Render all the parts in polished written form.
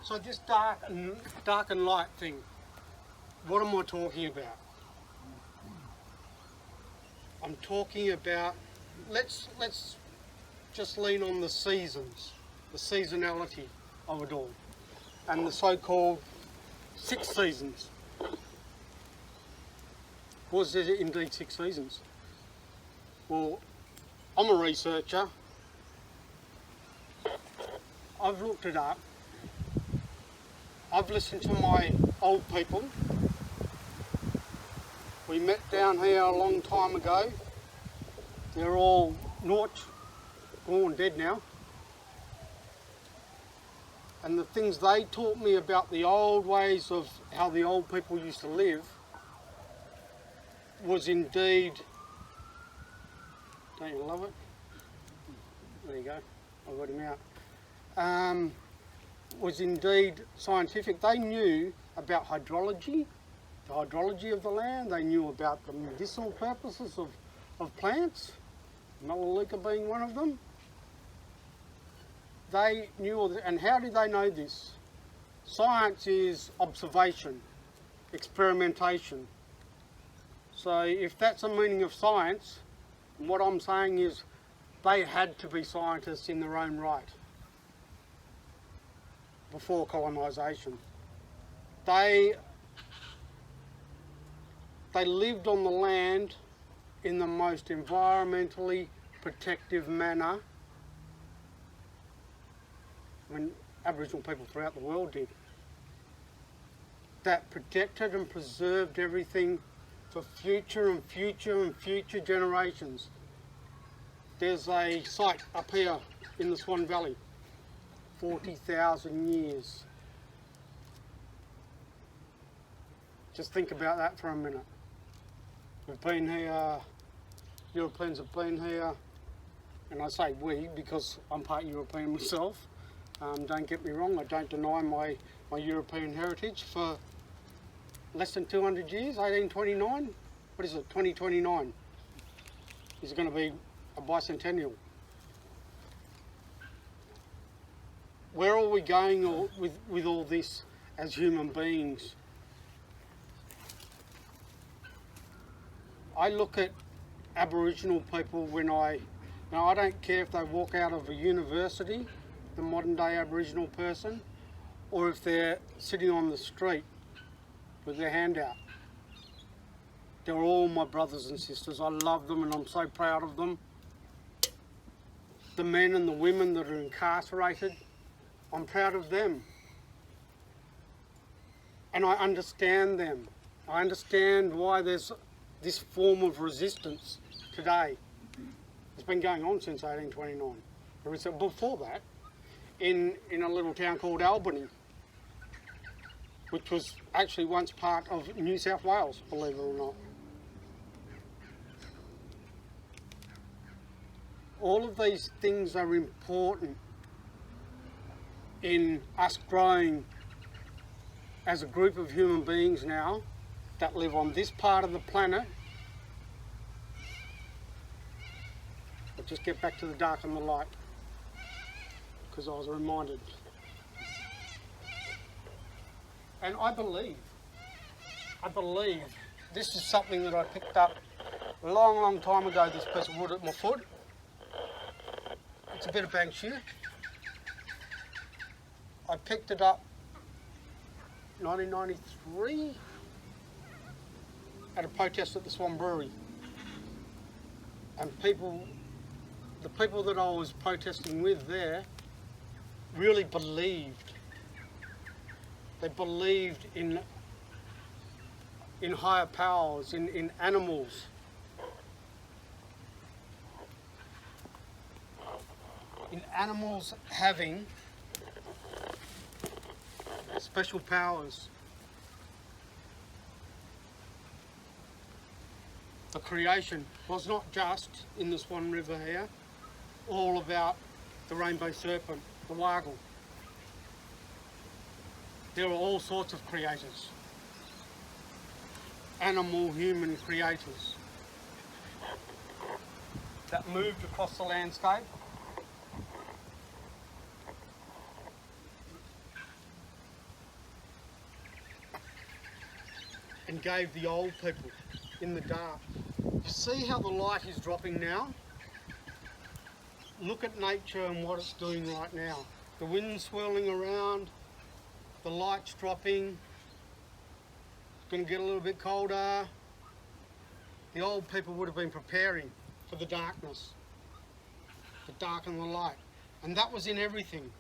So this dark and light thing, what am I talking about? I'm talking about, let's just lean on the seasons, the seasonality of it all, and the so-called 6 seasons. Was there indeed 6 seasons? Well, I'm a researcher. I've looked it up. I've listened to my old people. We met down here a long time ago. They're all gone dead now. And the things they taught me about the old ways of how the old people used to live was indeed, don't you love it? There you go, I got him out. Was indeed scientific. They knew about hydrology, the hydrology of the land. They knew about the medicinal purposes of plants, melaleuca being one of them. They knew all that. And how did they know this? Science is observation, experimentation. So if that's the meaning of science, what I'm saying is they had to be scientists in their own right before colonisation. They lived on the land in the most environmentally protective manner when Aboriginal people throughout the world did. That protected and preserved everything for future and future and future generations. There's a site up here in the Swan Valley, 40,000 years. Just think about that for a minute. We've been here, Europeans have been here, and I say we because I'm part European myself. Don't get me wrong, I don't deny my European heritage. For less than 200 years, 1829, what is it, 2029, is going to be a bicentennial. Where are we going with all this as human beings? I look at Aboriginal people now I don't care if they walk out of a university, the modern day Aboriginal person, or if they're sitting on the street with their hand out. They're all my brothers and sisters. I love them and I'm so proud of them. The men and the women that are incarcerated, I'm proud of them. And I understand them. I understand why there's this form of resistance today. It's been going on since 1829. Before that, in a little town called Albany, which was actually once part of New South Wales, believe it or not. All of these things are important in us growing as a group of human beings now that live on this part of the planet. But just get back to the dark and the light, because I was reminded. And I believe this is something that I picked up a long time ago, this piece of wood at my foot. It's a bit of banksia. I picked it up 1993 at a protest at the Swan Brewery. And the people that I was protesting with there really believed. They believed in higher powers, in animals. In animals having special powers. The creation was not just in the Swan River here, all about the rainbow serpent, the wargle. There were all sorts of creators, animal, human creators that moved across the landscape. and gave the old people in the dark. You see how the light is dropping now? Look at nature and what it's doing right now. The wind's swirling around, the light's dropping, it's going to get a little bit colder. The old people would have been preparing for the darkness, the dark and the light. And that was in everything.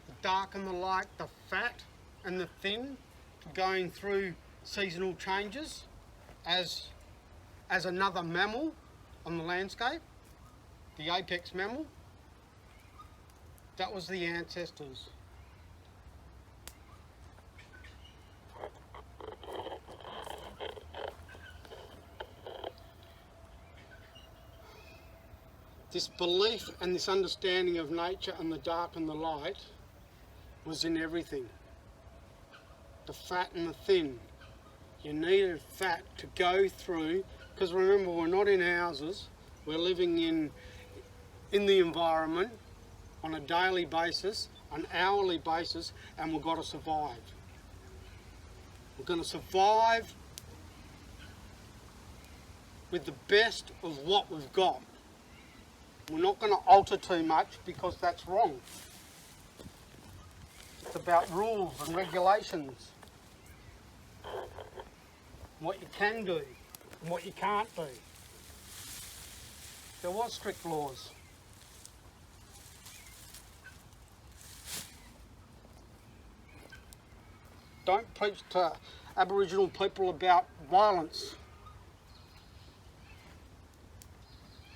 The dark and the light, the fat and the thin, going through seasonal changes as another mammal on the landscape, the apex mammal. That was the ancestors. This belief and this understanding of nature and the dark and the light was in everything. The fat and the thin. You needed fat to go through, because remember, we're not in houses, we're living in the environment on a daily basis, an hourly basis, and we've got to survive. We're going to survive with the best of what we've got. We're not going to alter too much because that's wrong. It's about rules and regulations. What you can do and what you can't do. There was strict laws. Don't preach to Aboriginal people about violence.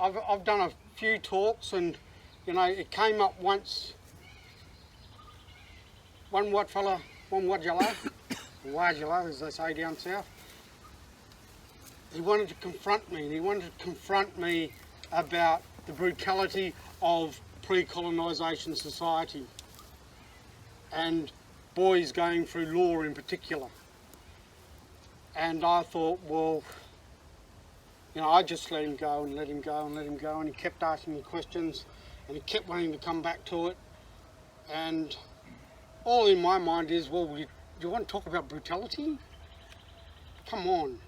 I've done a few talks, and you know, it came up once. One white fella, one wadjala, wadjala as they say down south, he wanted to confront me, and he wanted to confront me about the brutality of pre-colonisation society and boys going through law in particular. And I thought, well, you know, I just let him go and let him go and let him go, and he kept asking me questions and he kept wanting to come back to it. And all in my mind is, well, do you want to talk about brutality? Come on.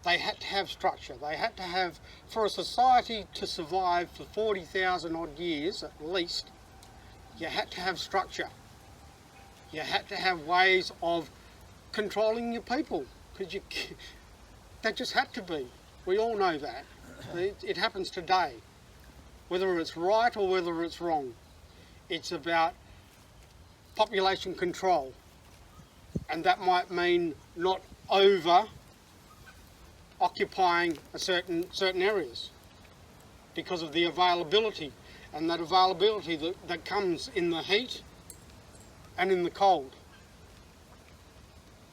They had to have structure. They had to have, for a society to survive for 40,000 odd years at least, you had to have structure. You had to have ways of controlling your people, because that just had to be. We all know that. It happens today. Whether it's right or whether it's wrong. It's about population control. And that might mean not over occupying certain areas because of the availability, and that availability that comes in the heat and in the cold,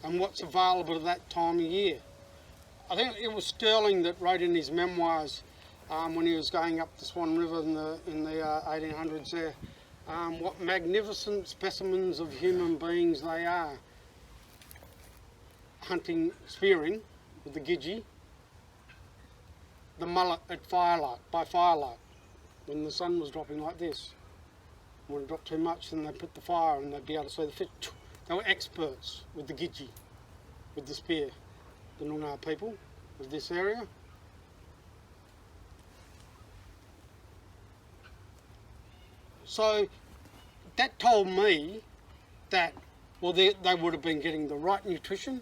and what's available at that time of year. I think it was Sterling that wrote in his memoirs when he was going up the Swan River in the 1800s there, what magnificent specimens of human beings they are, hunting, spearing with the gidgee, the mullet at firelight, by firelight, when the sun was dropping like this. When it dropped too much, then they'd put the fire and they'd be able to see the fish. They were experts with the gidgee, with the spear, the Nyungar people of this area. So that told me that, well, they would have been getting the right nutrition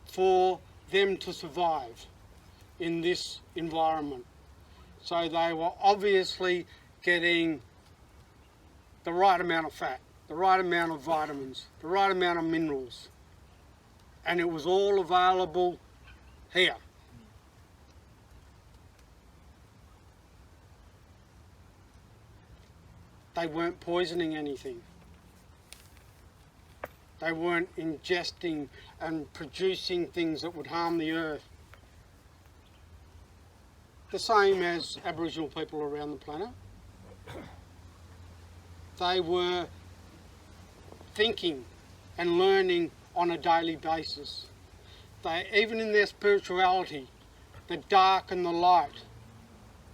for them to survive in this environment. So they were obviously getting the right amount of fat, the right amount of vitamins, the right amount of minerals, and it was all available here. They weren't poisoning anything. They weren't ingesting and producing things that would harm the earth. The same as Aboriginal people around the planet. They were thinking and learning on a daily basis. They, even in their spirituality, the dark and the light,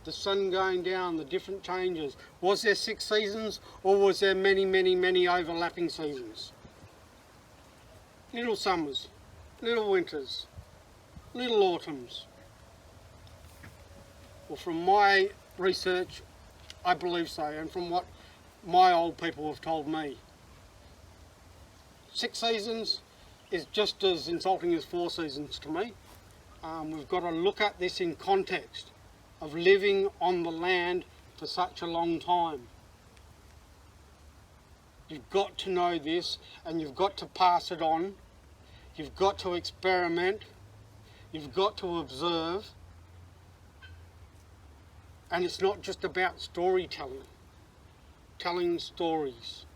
the sun going down, the different changes. Was there 6 seasons, or was there many, many, many overlapping seasons? Little summers, little winters, little autumns. Well, from my research, I believe so, and from what my old people have told me. 6 seasons is just as insulting as 4 seasons to me. We've got to look at this in context of living on the land for such a long time. You've got to know this, and you've got to pass it on. You've got to experiment. You've got to observe. And it's not just about storytelling, telling stories.